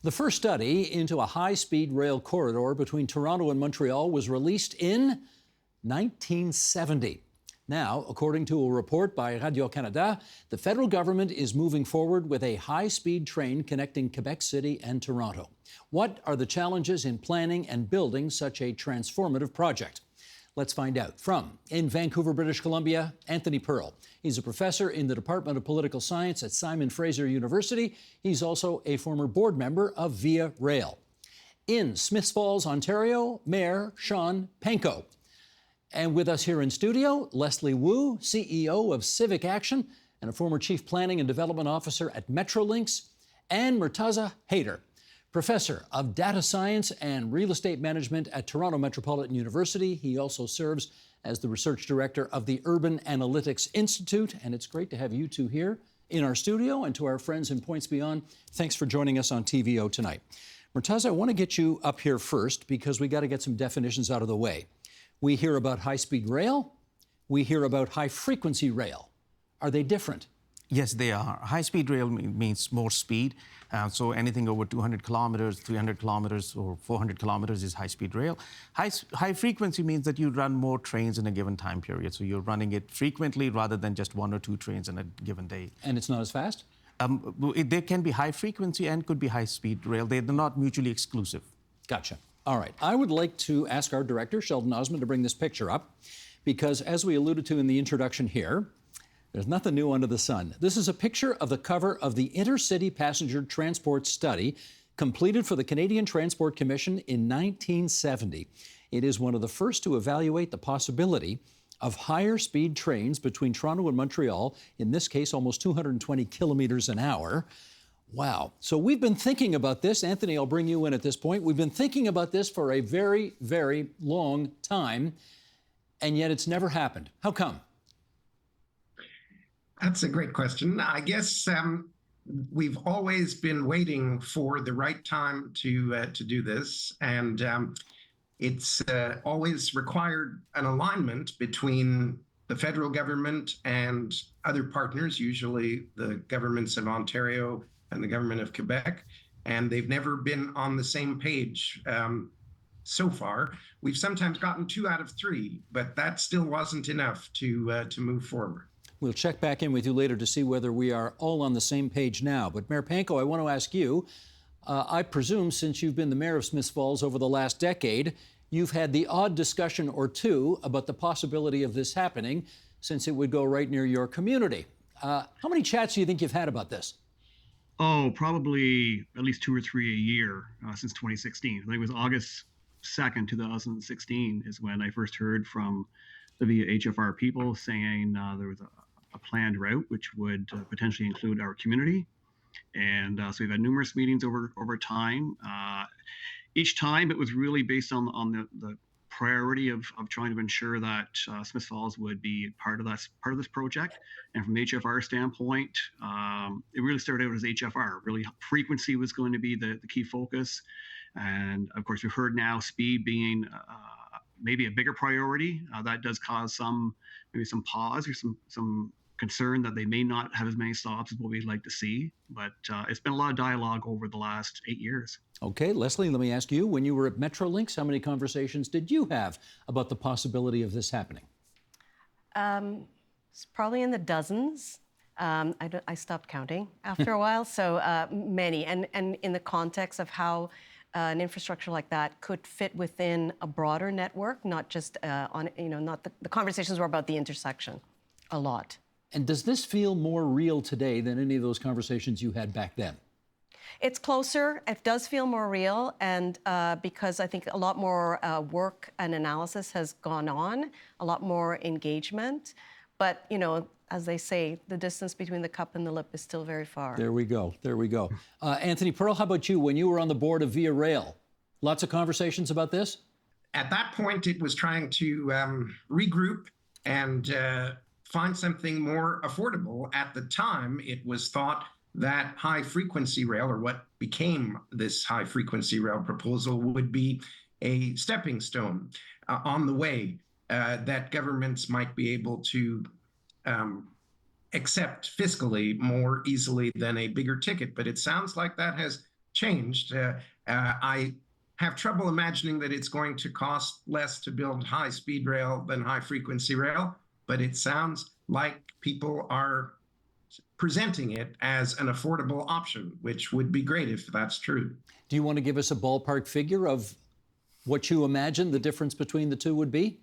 The first study into a high-speed rail corridor between Toronto and Montreal was released in 1970. Now, according to a report by Radio-Canada, the federal government is moving forward with a high-speed train connecting Quebec City and Toronto. What are the challenges in planning and building such a transformative project? Let's find out. In Vancouver, British Columbia, Anthony Pearl. He's a professor in the Department of Political Science at Simon Fraser University. He's also a former board member of Via Rail. In Smiths Falls, Ontario, Mayor Sean Paikin. And with us here in studio, Leslie Wu, CEO of Civic Action and a former Chief Planning and Development Officer at Metrolinx, and Murtaza Haider, Professor of Data Science and Real Estate Management at Toronto Metropolitan University. He also serves as the Research Director of the Urban Analytics Institute. And it's great to have you two here in our studio. And to our friends in Points Beyond, thanks for joining us on TVO tonight. Murtaza, I want to get you up here first because we got to get some definitions out of the way. We hear about high-speed rail. We hear about high-frequency rail. Are they different? Yes, they are. High-speed rail means more speed. So anything over 200 kilometers, 300 kilometers, or 400 kilometers is high-speed rail. High frequency means that you run more trains in a given time period. So you're running it frequently rather than just one or two trains in a given day. And it's not as fast? There can be high frequency and could be high-speed rail. They're not mutually exclusive. Gotcha. All right. I would like to ask our director, Sheldon Osmond, to bring this picture up because, as we alluded to in the introduction here, there's nothing new under the sun. This is a picture of the cover of the Intercity Passenger Transport Study completed for the Canadian Transport Commission in 1970. It is one of the first to evaluate the possibility of higher speed trains between Toronto and Montreal, in this case almost 220 kilometers an hour. Wow. So we've been thinking about this. Anthony, I'll bring you in at this point. We've been thinking about this for a very, very long time, and yet it's never happened. How come? That's a great question. I guess we've always been waiting for the right time to do this, and it's always required an alignment between the federal government and other partners, usually the governments of Ontario and the government of Quebec, and they've never been on the same page so far. We've sometimes gotten 2 out of 3, but that still wasn't enough to move forward. We'll check back in with you later to see whether we are all on the same page now. But Mayor Paikin, I want to ask you, I presume since you've been the mayor of Smiths Falls over the last decade, you've had the odd discussion or two about the possibility of this happening since it would go right near your community. How many chats do you think you've had about this? Oh, probably at least 2 or 3 a year since 2016. I think it was August 2nd, 2016 is when I first heard from the Via HFR people saying there was a planned route which would potentially include our community. And so we've had numerous meetings over time. Each time it was really based on the priority of trying to ensure that Smiths Falls would be part of this project. And from the HFR standpoint, it really started out as HFR. Really, frequency was going to be the key focus. And of course, we've heard now speed being maybe a bigger priority. That does cause maybe some pause or some concern that they may not have as many stops as what we'd like to see. But it's been a lot of dialogue over the last 8 years. Okay, Leslie, let me ask you, when you were at Metrolinx, how many conversations did you have about the possibility of this happening? It's probably in the dozens. I stopped counting after a while, so many. And in the context of how an infrastructure like that could fit within a broader network, not just the conversations were about the intersection a lot. And does this feel more real today than any of those conversations you had back then? It's closer. It does feel more real, and because I think a lot more work and analysis has gone on, a lot more engagement. But, as they say, the distance between the cup and the lip is still very far. There we go. There we go. Anthony Pearl, how about you? When you were on the board of Via Rail, lots of conversations about this? At that point, it was trying to regroup and find something more affordable. At the time, it was thought that high-frequency rail, or what became this high-frequency rail proposal, would be a stepping stone on the way that governments might be able to accept fiscally more easily than a bigger ticket. But it sounds like that has changed. I have trouble imagining that it's going to cost less to build high-speed rail than high-frequency rail, but it sounds like people are presenting it as an affordable option, which would be great if that's true. Do you want to give us a ballpark figure of what you imagine the difference between the two would be?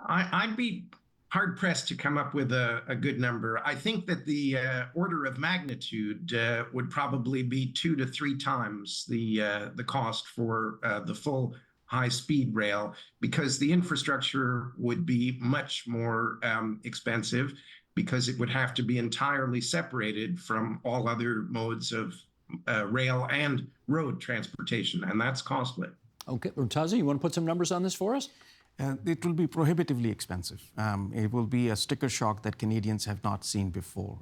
I'd be hard pressed to come up with a good number. I think that the order of magnitude would probably be 2 to 3 times the cost for the full high-speed rail, because the infrastructure would be much more expensive, because it would have to be entirely separated from all other modes of rail and road transportation, and that's costly. Okay, Tazi, you want to put some numbers on this for us? It will be prohibitively expensive. It will be a sticker shock that Canadians have not seen before.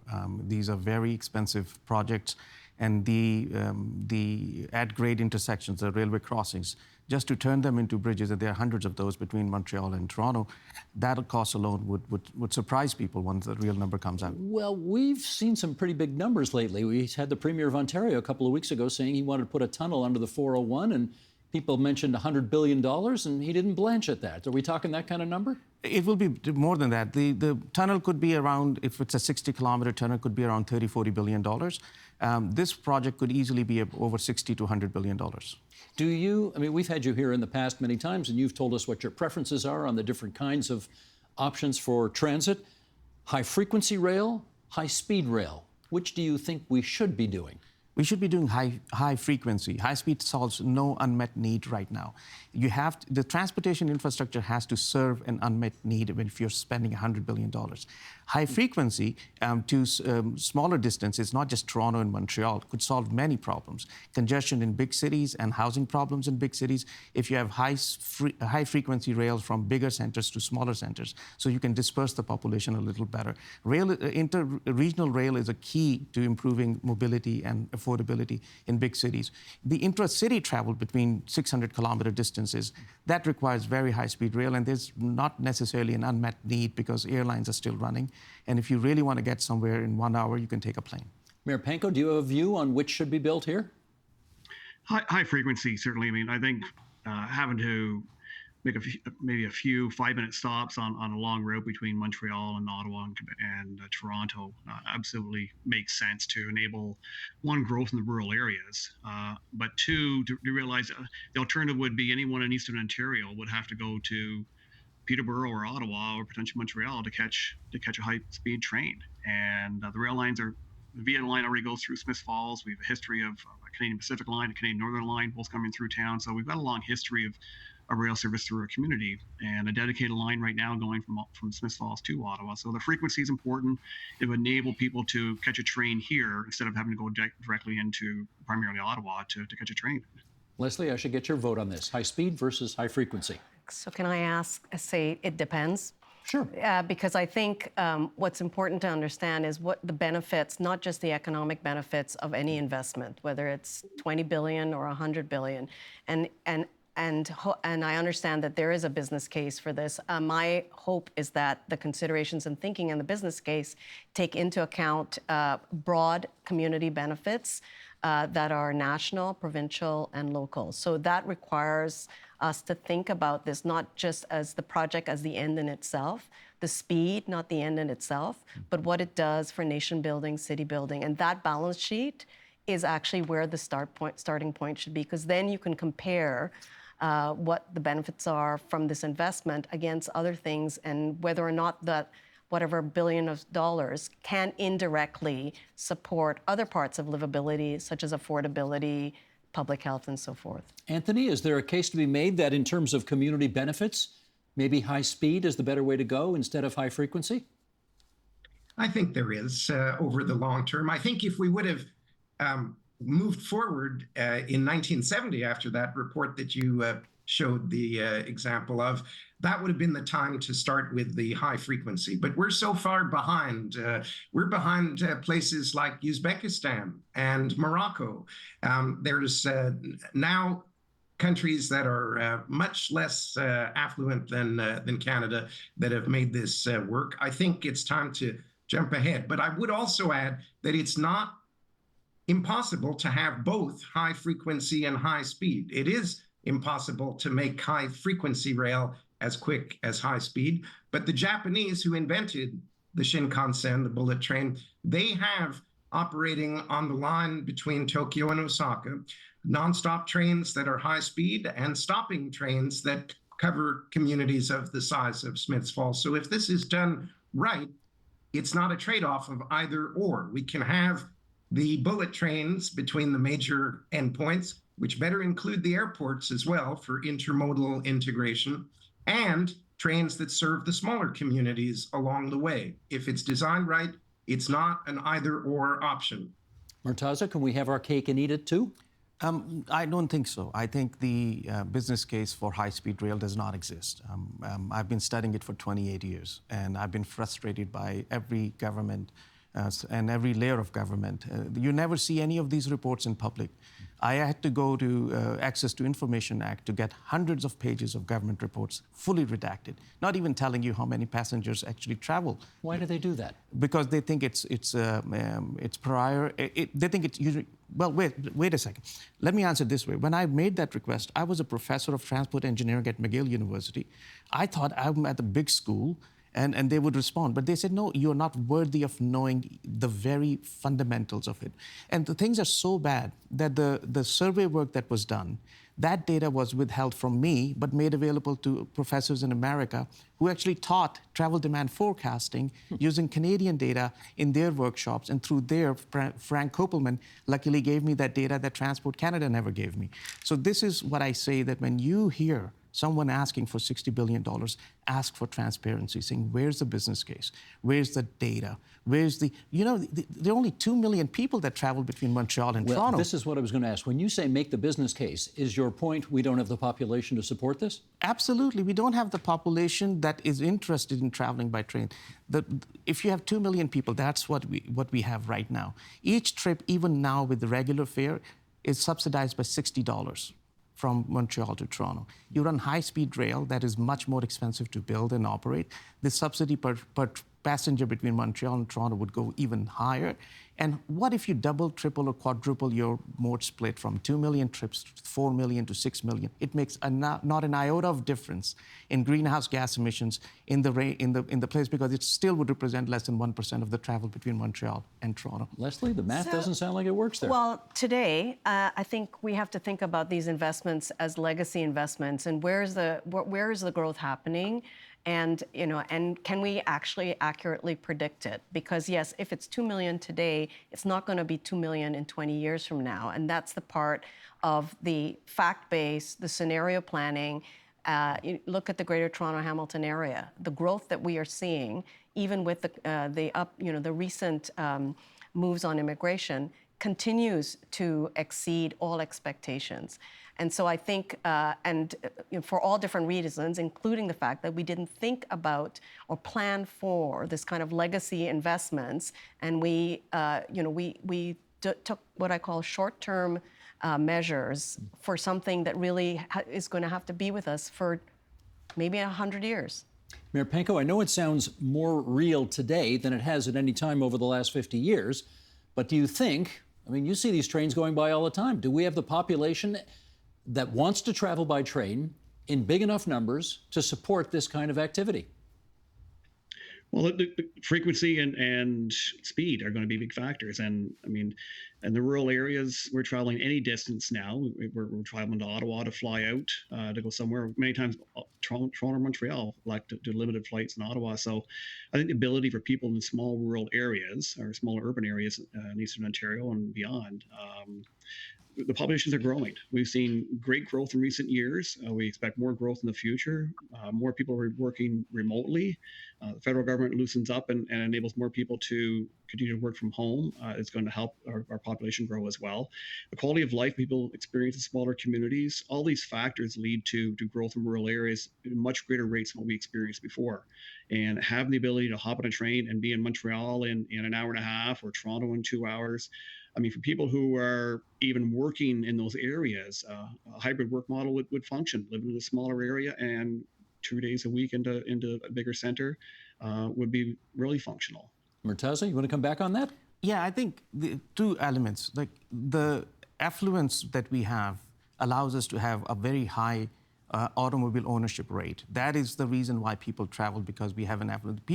These are very expensive projects, and the at-grade intersections, the railway crossings, just to turn them into bridges, and there are hundreds of those between Montreal and Toronto, that cost alone would surprise people once the real number comes out. Well, we've seen some pretty big numbers lately. We had the Premier of Ontario a couple of weeks ago saying he wanted to put a tunnel under the 401, and people mentioned $100 billion, and he didn't blanch at that. Are we talking that kind of number? It will be more than that. The tunnel could be around, if it's a 60-kilometer tunnel, could be around $30–40 billion. This project could easily be over $60 to $100 billion. Do you, I mean, we've had you here in the past many times, and you've told us what your preferences are on the different kinds of options for transit. High-frequency rail, high-speed rail. Which do you think we should be doing? We should be doing high frequency. High speed solves no unmet need right now. The transportation infrastructure has to serve an unmet need if you're spending $100 billion. High frequency to smaller distances, not just Toronto and Montreal, could solve many problems. Congestion in big cities and housing problems in big cities, if you have high frequency rails from bigger centers to smaller centers, so you can disperse the population a little better. Inter-regional rail is a key to improving mobility and affordability in big cities. The intra-city travel between 600-kilometer distances, that requires very high-speed rail, and there's not necessarily an unmet need because airlines are still running. And if you really want to get somewhere in 1 hour, you can take a plane. Mayor Pankow, do you have a view on which should be built here? High frequency, certainly. I mean, I think having to make maybe a few 5-minute stops on a long route between Montreal and Ottawa and Toronto absolutely makes sense to enable, one, growth in the rural areas, but two, to realize the alternative would be anyone in Eastern Ontario would have to go to Peterborough or Ottawa or potentially Montreal to catch a high-speed train. And the rail lines the Via line already goes through Smiths Falls. We have a history of a Canadian Pacific line, a Canadian Northern line, both coming through town. So we've got a long history of rail service through our community, and a dedicated line right now going from Smiths Falls to Ottawa. So the frequency is important. It would enable people to catch a train here instead of having to go directly into primarily Ottawa to catch a train. Leslie, I should get your vote on this. High speed versus high frequency. So can I say it depends? Sure. Because I think what's important to understand is what the benefits, not just the economic benefits of any investment, whether it's 20 billion or 100 billion. And I understand that there is a business case for this. My hope is that the considerations and thinking in the business case take into account broad community benefits that are national, provincial, and local. So that requires us to think about this not just as the project as the end in itself, the speed, not the end in itself, but what it does for nation building, city building. And that balance sheet is actually where the starting point should be, because then you can compare what the benefits are from this investment against other things, and whether or not that whatever $1 billion can indirectly support other parts of livability, such as affordability, public health, and so forth. Anthony, is there a case to be made that in terms of community benefits, maybe high speed is the better way to go instead of high frequency? I think there is over the long term. I think if we would have moved forward in 1970 after that report that you showed the example of, that would have been the time to start with the high frequency. But we're so far behind. We're behind places like Uzbekistan and Morocco. There's now countries that are much less affluent than Canada that have made this work. I think it's time to jump ahead. But I would also add that it's not impossible to have both high frequency and high speed. It is impossible to make high frequency rail as quick as high speed, but the Japanese who invented the Shinkansen, the bullet train, they have operating on the line between Tokyo and Osaka, nonstop trains that are high speed and stopping trains that cover communities of the size of Smiths Falls. So if this is done right, it's not a trade-off of either or. We can have the bullet trains between the major endpoints, which better include the airports as well for intermodal integration, and trains that serve the smaller communities along the way. If it's designed right, it's not an either-or option. Murtaza, can we have our cake and eat it too? I don't think so. I think the business case for high-speed rail does not exist. I've been studying it for 28 years, and I've been frustrated by every government and every layer of government. You never see any of these reports in public. I had to go to Access to Information Act to get hundreds of pages of government reports fully redacted, not even telling you how many passengers actually travel. Why do they do that? Because they think it's prior. They think it's usually. Well, wait a second. Let me answer this way. When I made that request, I was a professor of transport engineering at McGill University. I thought I'm at a big school, and they would respond. But they said, no, you're not worthy of knowing the very fundamentals of it. And the things are so bad that the survey work that was done, that data was withheld from me, but made available to professors in America who actually taught travel demand forecasting using Canadian data in their workshops. And through there, Frank Kopelman luckily gave me that data that Transport Canada never gave me. So this is what I say, that when you hear someone asking for $60 billion, ask for transparency, saying, where's the business case? Where's the data? Where's the, there are only 2 million people that travel between Montreal and Toronto. This is what I was going to ask. When you say make the business case, is your point we don't have the population to support this? Absolutely. We don't have the population that is interested in traveling by train. If you have 2 million people, that's what we have right now. Each trip, even now with the regular fare, is subsidized by $60. From Montreal to Toronto. You run high-speed rail that is much more expensive to build and operate. The subsidy per passenger between Montreal and Toronto would go even higher. And what if you double, triple, or quadruple your mode split from 2 million trips to 4 million to 6 million? It makes not an iota of difference in greenhouse gas emissions in the place, because it still would represent less than 1% of the travel between Montreal and Toronto. Leslie, the math doesn't sound like it works there. Well, today, I think we have to think about these investments as legacy investments, and where is the growth happening? And can we actually accurately predict it? Because yes, if it's 2 million today, it's not going to be 2 million in 20 years from now. And that's the part of the fact base, the scenario planning. You look at the Greater Toronto Hamilton area, the growth that we are seeing, even with the recent moves on immigration, continues to exceed all expectations. And so I think, for all different reasons, including the fact that we didn't think about or plan for this kind of legacy investments, and we took what I call short-term measures for something that really is going to have to be with us for maybe 100 years. Mayor Pankow, I know it sounds more real today than it has at any time over the last 50 years, but do you think, you see these trains going by all the time, do we have the population that wants to travel by train in big enough numbers to support this kind of activity? Well, the frequency and speed are going to be big factors. And in the rural areas, we're traveling any distance now. We're traveling to Ottawa to fly out, to go somewhere. Many times, Toronto or Montreal like to do limited flights in Ottawa. So I think the ability for people in small rural areas or smaller urban areas in Eastern Ontario and beyond, the populations are growing. We've seen great growth in recent years. We expect more growth in the future. More people are working remotely. The federal government loosens up and enables more people to continue to work from home. It's going to help our population grow as well. The quality of life people experience in smaller communities, all these factors lead to growth in rural areas at much greater rates than what we experienced before. And having the ability to hop on a train and be in Montreal in an hour and a half, or Toronto in 2 hours, for people who are even working in those areas, a hybrid work model would function. Living in a smaller area and 2 days a week into a bigger center would be really functional. Murtaza, you want to come back on that? Yeah, I think the two elements, like the affluence that we have allows us to have a very high automobile ownership rate. That is the reason why people travel, because we have an affluent.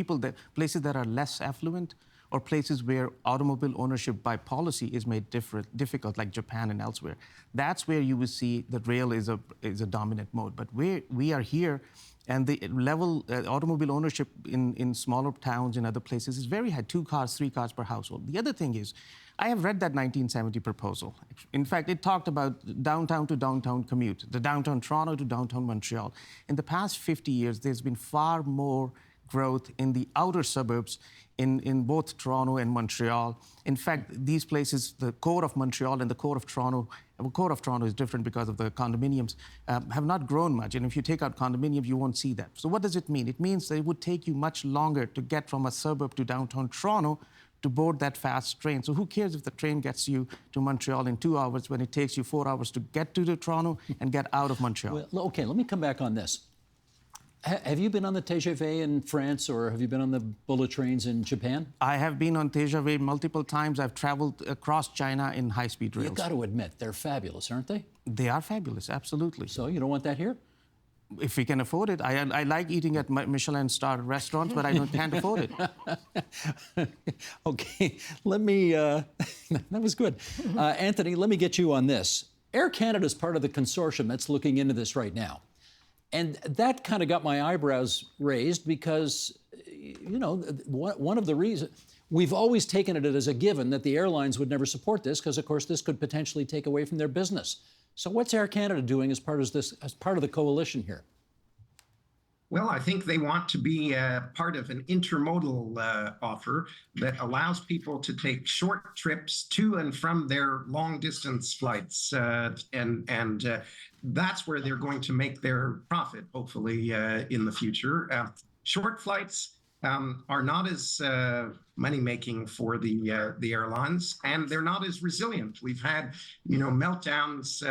Places that are less affluent, or places where automobile ownership by policy is made difficult, like Japan and elsewhere. That's where you will see that rail is a dominant mode. But we are here, and the level automobile ownership in smaller towns and other places is very high, 2 cars, 3 cars per household. The other thing is, I have read that 1970 proposal. In fact, it talked about downtown to downtown commute, the downtown Toronto to downtown Montreal. In the past 50 years, there's been far more growth in the outer suburbs in both Toronto and Montreal. In fact, these places, the core of Montreal and the core of Toronto, the core of Toronto is different because of the condominiums, have not grown much. And if you take out condominiums, you won't see that. So what does it mean? It means that it would take you much longer to get from a suburb to downtown Toronto to board that fast train. So who cares if the train gets you to Montreal in 2 hours when it takes you 4 hours to get to Toronto and get out of Montreal? Well, okay, let me come back on this. Have you been on the TGV in France, or have you been on the bullet trains in Japan? I have been on TGV multiple times. I've traveled across China in high-speed rails. You've got to admit, they're fabulous, aren't they? They are fabulous, absolutely. So you don't want that here? If we can afford it. I like eating at Michelin-starred restaurants, but can't afford it. Okay, let me, that was good. Anthony, let me get you on this. Air Canada is part of the consortium that's looking into this right now. And that kind of got my eyebrows raised because, you know, one of the reasons, we've always taken it as a given that the airlines would never support this because, of course, this could potentially take away from their business. So what's Air Canada doing as part of the coalition here? Well, I think they want to be part of an intermodal offer that allows people to take short trips to and from their long-distance flights, and that's where they're going to make their profit, hopefully, in the future. Short flights are not as money-making for the airlines, and they're not as resilient. We've had, meltdowns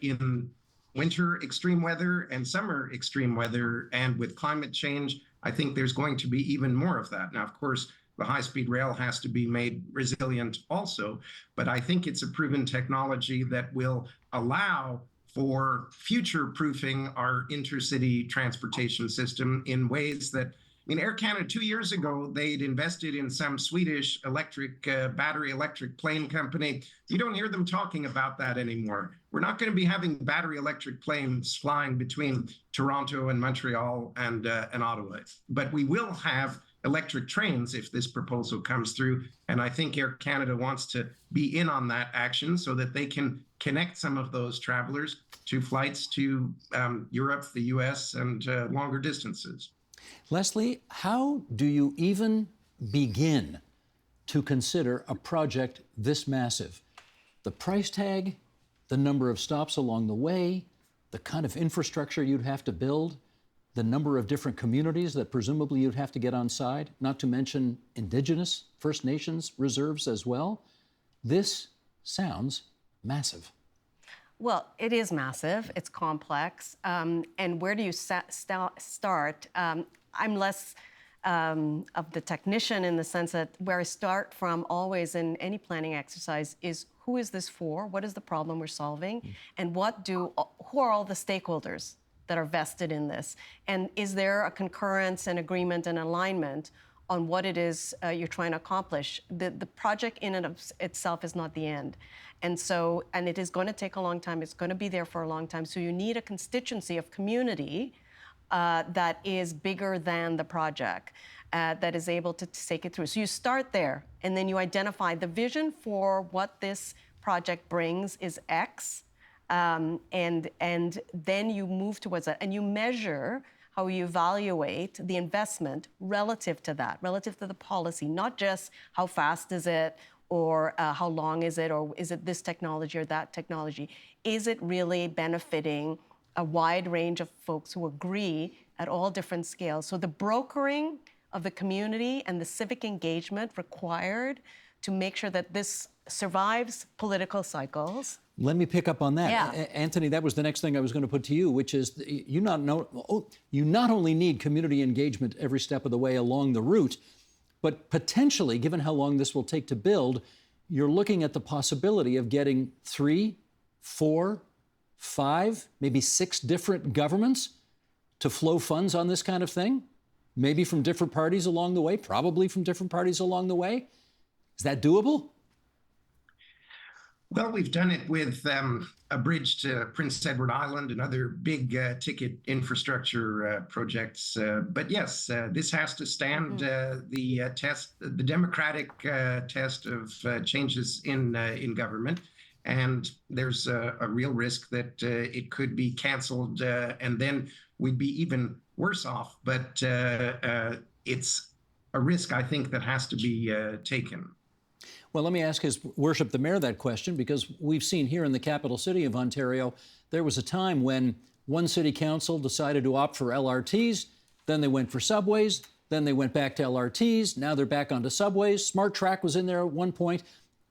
in winter extreme weather and summer extreme weather, and with climate change, I think there's going to be even more of that. Now, of course, the high-speed rail has to be made resilient also, but I think it's a proven technology that will allow for future-proofing our intercity transportation system in ways that, Air Canada 2 years ago, they'd invested in some Swedish battery electric plane company. You don't hear them talking about that anymore. We're not going to be having battery electric planes flying between Toronto and Montreal and Ottawa. But we will have electric trains if this proposal comes through. And I think Air Canada wants to be in on that action so that they can connect some of those travelers to flights to Europe, the US, and longer distances. Leslie, how do you even begin to consider a project this massive? The price tag, the number of stops along the way, the kind of infrastructure you'd have to build, the number of different communities that presumably you'd have to get on side, not to mention Indigenous, First Nations reserves as well. This sounds massive. Well, it is massive. It's complex. And where do you start? I'm less of the technician in the sense that where I start from always in any planning exercise is who is this for? What is the problem we're solving? And who are all the stakeholders that are vested in this? And is there a concurrence and agreement and alignment on what it is you're trying to accomplish? The project in and of itself is not the end. And it is going to take a long time. It's going to be there for a long time. So you need a constituency of community that is bigger than the project, that is able to take it through. So you start there, and then you identify the vision for what this project brings is X, and then you move towards that, and you measure how you evaluate the investment relative to that, relative to the policy, not just how fast is it, or how long is it, or is it this technology or that technology? Is it really benefiting a wide range of folks who agree at all different scales? So the brokering of the community and the civic engagement required to make sure that this survives political cycles. Let me pick up on that. Yeah. Anthony, that was the next thing I was going to put to you, which is you not only need community engagement every step of the way along the route, But potentially, given how long this will take to build, you're looking at the possibility of getting 3, 4, 5, maybe 6 different governments to flow funds on this kind of thing, maybe from different parties along the way, probably from different parties along the way. Is that doable? Well, we've done it with a bridge to Prince Edward Island and other big ticket infrastructure projects. But yes, this has to stand the test, the democratic test of changes in government. And there's a real risk that it could be canceled, and then we'd be even worse off. But it's a risk, I think, that has to be taken. Well, let me ask His Worship the Mayor that question, because we've seen here in the capital city of Ontario, there was a time when one city council decided to opt for LRTs, then they went for subways, then they went back to LRTs, now they're back onto subways. Smart Track was in there at one point.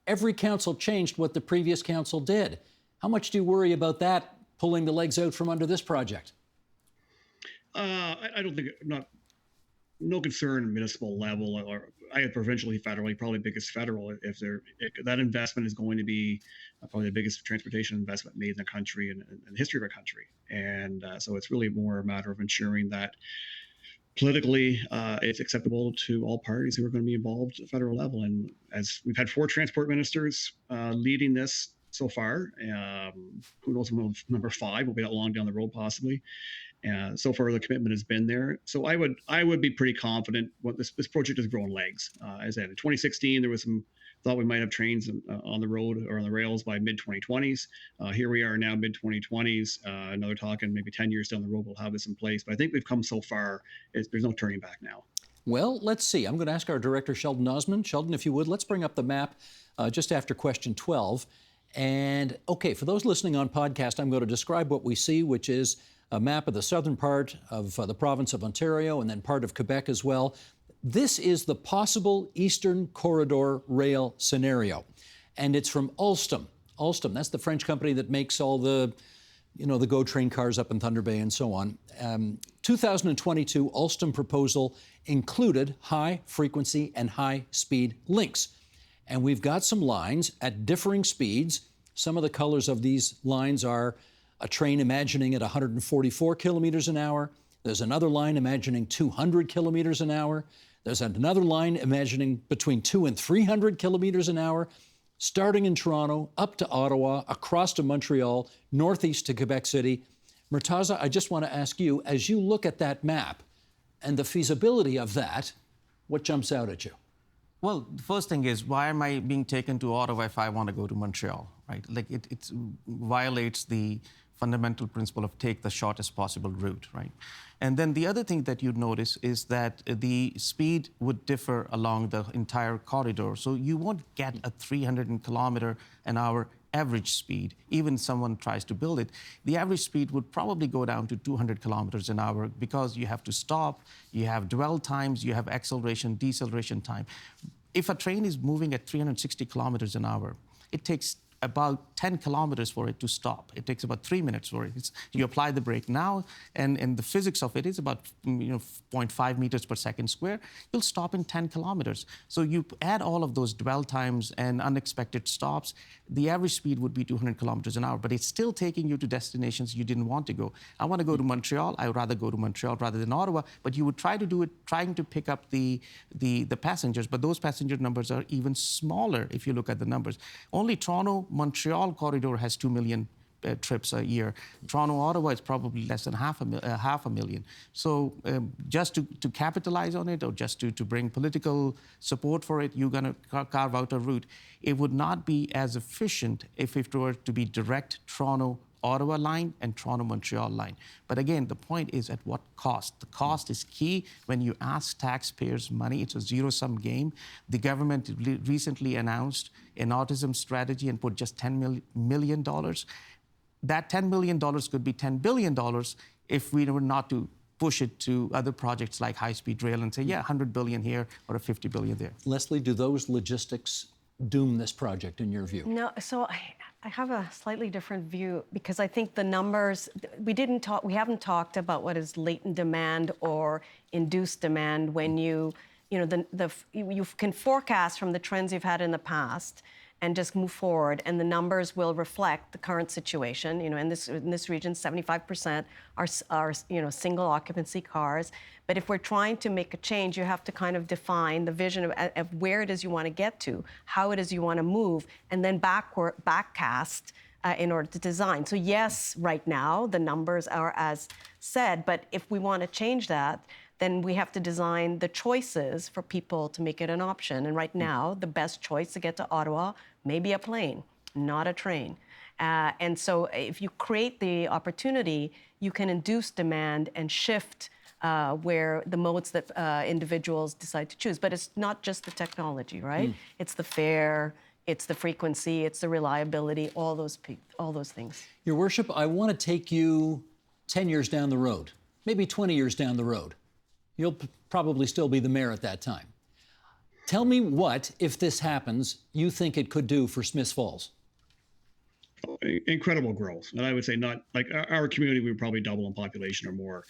Every council changed what the previous council did. How much do you worry about that pulling the legs out from under this project? I don't think, no concern municipal level, or I have provincially, federally, probably biggest federal, if that investment is going to be probably the biggest transportation investment made in the country and in the history of our country. And so it's really more a matter of ensuring that politically it's acceptable to all parties who are going to be involved at the federal level. And as we've had 4 transport ministers leading this so far, who knows, number 5 will be that long down the road possibly. So far, the commitment has been there. So I would be pretty confident what this project has grown legs. As I said, in 2016, there was some thought we might have trains on the road or on the rails by mid-2020s. Here we are now mid-2020s. Another talking maybe 10 years down the road, we'll have this in place. But I think we've come so far, there's no turning back now. Well, let's see. I'm going to ask our director, Sheldon Osmond. Sheldon, if you would, let's bring up the map just after question 12. And okay, for those listening on podcast, I'm going to describe what we see, which is a map of the southern part of the province of Ontario and then part of Quebec as well. This is the possible Eastern Corridor rail scenario. And it's from Alstom. Alstom, that's the French company that makes all the, the GO train cars up in Thunder Bay and so on. 2022 Alstom proposal included high frequency and high speed links. And we've got some lines at differing speeds. Some of the colors of these lines are a train imagining at 144 kilometers an hour. There's another line imagining 200 kilometers an hour. There's another line imagining between 200 and 300 kilometers an hour, starting in Toronto, up to Ottawa, across to Montreal, northeast to Quebec City. Murtaza, I just want to ask you, as you look at that map and the feasibility of that, what jumps out at you? Well, the first thing is, why am I being taken to Ottawa if I want to go to Montreal, right? Like, it violates the fundamental principle of take the shortest possible route, right? And then the other thing that you'd notice is that the speed would differ along the entire corridor. So you won't get a 300 kilometer an hour average speed, even if someone tries to build it. The average speed would probably go down to 200 kilometers an hour because you have to stop, you have dwell times, you have acceleration, deceleration time. If a train is moving at 360 kilometers an hour, it takes about 10 kilometers for it to stop. It takes about 3 minutes for it. You apply the brake now, and the physics of it is about 0.5 meters per second square. You'll stop in 10 kilometers. So you add all of those dwell times and unexpected stops, the average speed would be 200 kilometers an hour, but it's still taking you to destinations you didn't want to go. I want to go to Montreal. I would rather go to Montreal rather than Ottawa, but you would try to do it, trying to pick up the passengers, but those passenger numbers are even smaller if you look at the numbers. Only Toronto-Montreal corridor has 2 million trips a year. Toronto-Ottawa is probably less than half a million. So just to capitalize on it, or just to bring political support for it, you're going to carve out a route. It would not be as efficient if it were to be direct Toronto-Ottawa line and Toronto-Montreal line. But again, the point is at what cost? The cost is key. When you ask taxpayers money, it's a zero-sum game. The government recently announced an autism strategy and put just $10 million. That $10 million could be $10 billion if we were not to push it to other projects like high-speed rail and say, yeah, 100 billion here or a 50 billion there. Leslie, do those logistics doom this project in your view? No, so I have a slightly different view, because I think the numbers, we haven't talked about what is latent demand or induced demand when you you can forecast from the trends you've had in the past and just move forward, and the numbers will reflect the current situation. In this region, 75% are single occupancy cars. But if we're trying to make a change, you have to kind of define the vision of where it is you want to get to, how it is you want to move, and then backcast in order to design. So yes, right now the numbers are as said, but if we want to change that, then we have to design the choices for people to make it an option. And right now, the best choice to get to Ottawa may be a plane, not a train. And so if you create the opportunity, you can induce demand and shift where the modes that individuals decide to choose. But it's not just the technology, right? It's the fare, it's the frequency, it's the reliability, all those things. Your Worship, I want to take you 10 years down the road, maybe 20 years down the road. You'll probably still be the mayor at that time. Tell me what, if this happens, you think it could do for Smiths Falls? Incredible growth. And I would say not like our community, we would probably double in population or more.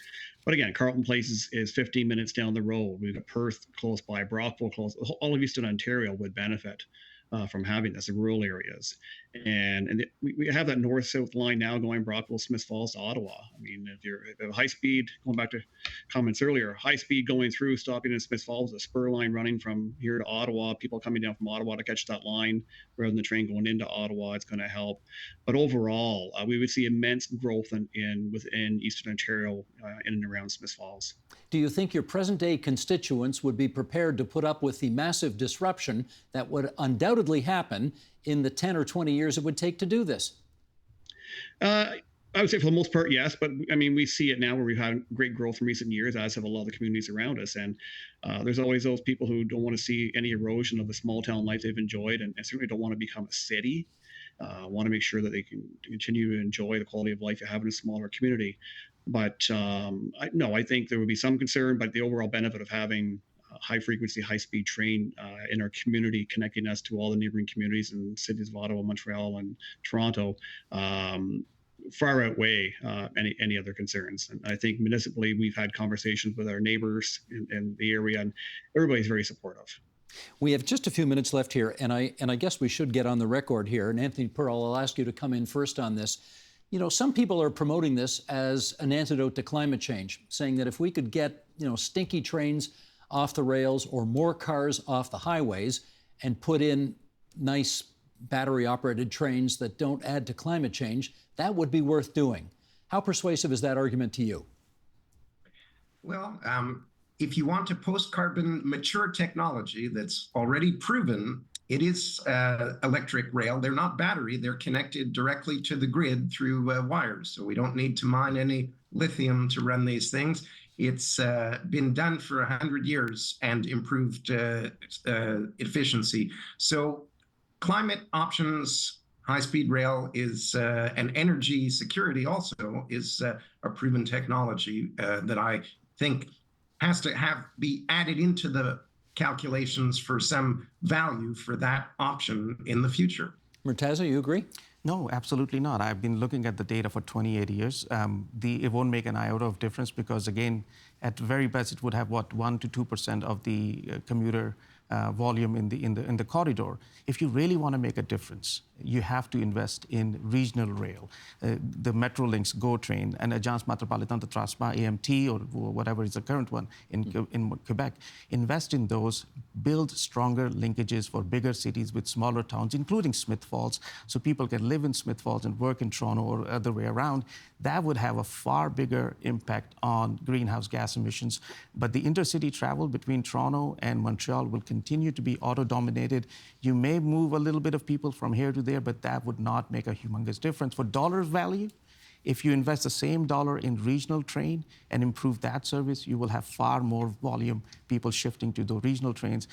But again, Carleton Place is 15 minutes down the road. We've got Perth close by, Brockville close. All of Eastern Ontario would benefit from having this in rural areas. And we have that north-south line now going Brockville, Smiths Falls to Ottawa. I mean, if you have high speed, going back to comments earlier, high speed going through, stopping in Smiths Falls, a spur line running from here to Ottawa, people coming down from Ottawa to catch that line rather than the train going into Ottawa, it's going to help. But overall, we would see immense growth within Eastern Ontario in and around Smiths Falls. Do you think your present-day constituents would be prepared to put up with the massive disruption that would undoubtedly happen in the 10 or 20 years it would take to do this? I would say for the most part, yes. But I mean, we see it now where we've had great growth in recent years, as have a lot of the communities around us. And there's always those people who don't want to see any erosion of the small town life they've enjoyed and certainly don't want to become a city. Want to make sure that they can continue to enjoy the quality of life you have in a smaller community. But I think there would be some concern, but the overall benefit of having high-frequency, high-speed train in our community, connecting us to all the neighboring communities in cities of Ottawa, Montreal, and Toronto, far outweigh any other concerns. And I think municipally, we've had conversations with our neighbors in the area, and everybody's very supportive. We have just a few minutes left here, and I guess we should get on the record here. And Anthony Pearl, I'll ask you to come in first on this. Some people are promoting this as an antidote to climate change, saying that if we could get, stinky trains off the rails or more cars off the highways and put in nice battery-operated trains that don't add to climate change, that would be worth doing. How persuasive is that argument to you? Well, if you want a post-carbon mature technology that's already proven, it is electric rail. They're not battery. They're connected directly to the grid through wires. So we don't need to mine any lithium to run these things. It's been done for 100 years and improved efficiency. So climate options, high-speed rail is, and energy security also is a proven technology that I think has to be added into the calculations for some value for that option in the future. Murtaza, you agree? No, absolutely not. I've been looking at the data for 28 years. It won't make an iota of difference because, again, at very best, it would have, 1 to 2% of the commuter volume in the corridor. If you really want to make a difference, you have to invest in regional rail, the Metrolinx GO train, and Agence Métropolitaine de Transport AMT or whatever is the current one in Quebec. Invest in those, build stronger linkages for bigger cities with smaller towns, including Smiths Falls, so people can live in Smiths Falls and work in Toronto or other way around. That would have a far bigger impact on greenhouse gas emissions. But the intercity travel between Toronto and Montreal will continue to be auto-dominated. You may move a little bit of people from here to there, but that would not make a humongous difference. For dollar value, if you invest the same dollar in regional train and improve that service, you will have far more volume, people shifting to the regional trains.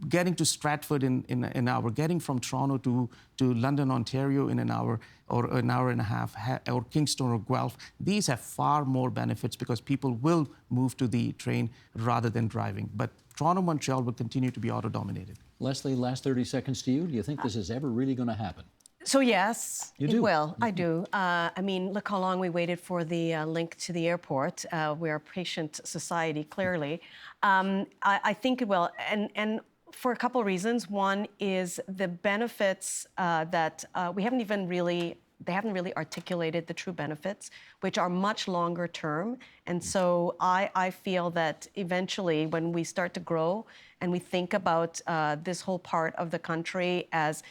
Getting to Stratford in an hour, getting from Toronto to London, Ontario in an hour or an hour and a half, or Kingston or Guelph, these have far more benefits because people will move to the train rather than driving. But Toronto, Montreal will continue to be auto-dominated. Leslie, last 30 seconds to you. Do you think this is ever really going to happen? So yes, You it do. will. I do. I mean, look how long we waited for the link to the airport. We're a patient society, clearly. I think it will, and for a couple of reasons. One is the benefits that we haven't even really. They haven't really articulated the true benefits, which are much longer term. And so I feel that eventually, when we start to grow and we think about this whole part of the country as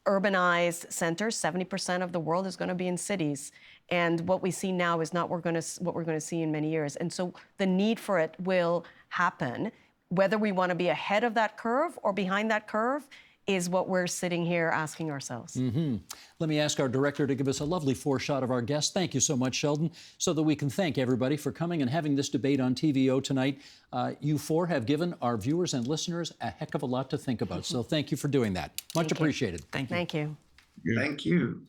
urbanized centers, 70% of the world is going to be in cities. And what we see now is not what we're going to see in many years. And so the need for it will happen. Whether we want to be ahead of that curve or behind that curve is what we're sitting here asking ourselves. Let me ask our director to give us a lovely foreshot of our guest. Thank you so much, Sheldon, so that we can thank everybody for coming and having this debate on TVO tonight. You four have given our viewers and listeners a heck of a lot to think about. So thank you for doing that. Much appreciated. Thank you. Thank you. Thank you.